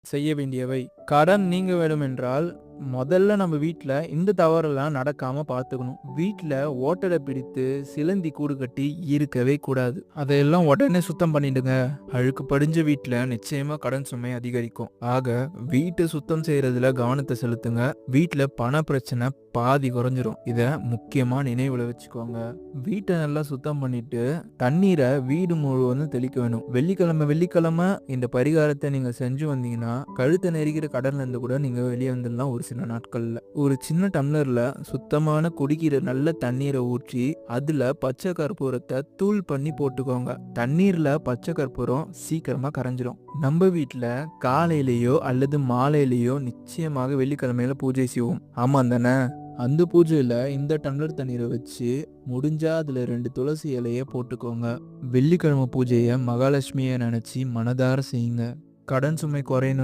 செய்ய வேண்டியவை. கடன் நீங்க வேண்டுமென்றால், முதல்ல நம்ம வீட்ல இந்த தவறெல்லாம் நடக்காம பார்த்துக்கணும். வீட்ல ஓட்டட பிடித்து, சிலந்தி கூடு கட்டி இருக்கவே கூடாது. அதையெல்லாம் உடனே சுத்தம் பண்ணிடுங்க. அழுக்கு படிஞ்ச வீட்ல நிச்சயமா கடன் சுமை அதிகரிக்கும். ஆக, வீட்ட சுத்தம் செய்றதுல கவனத்த செலுத்துங்க. வீட்ல பண பிரச்சனை பாதி குறைஞ்சிரும். இத முக்கியமா நினைவுல வச்சுக்கோங்க. வீட்ட நல்லா சுத்தம் பண்ணிட்டு, தண்ணீர வீடு முழுவதும் தெளிக்க வேணும். வெள்ளிக்கிழமை இந்த பரிகாரத்த நீங்க செஞ்சு வந்தீங்கன்னா, கழுத்த நெரிக்கிற கடன்ல இருந்து கூட நீங்க வெளிய வந்துடலாம் ஒரு சில நாட்கள்ல. ஒரு சின்ன டம்ளர்ல சுத்தமான குடிக்கிற நல்ல தண்ணீர ஊற்றி, அதுல பச்சை கற்பூரத்த தூள் பண்ணி போட்டுக்கோங்க. தண்ணீர்ல பச்சை கற்பூரம் சீக்கிரமா கரைஞ்சிரும். நம்ம வீட்ல காலையிலயோ அல்லது மாலையிலயோ நிச்சயமாக வெள்ளிக்கிழமையில பூஜை செய்வோம். ஆமா தானே? அந்த பூஜையில இந்த டம்ளர் தண்ணீரை வச்சு முடிஞ்சா அதுல 2 துளசி இலைய போட்டுக்கோங்க. வெள்ளிக்கிழமை பூஜைய மகாலட்சுமியை நினைச்சு மனதார செய்யுங்க. கடன் சுமை குறையணும்னு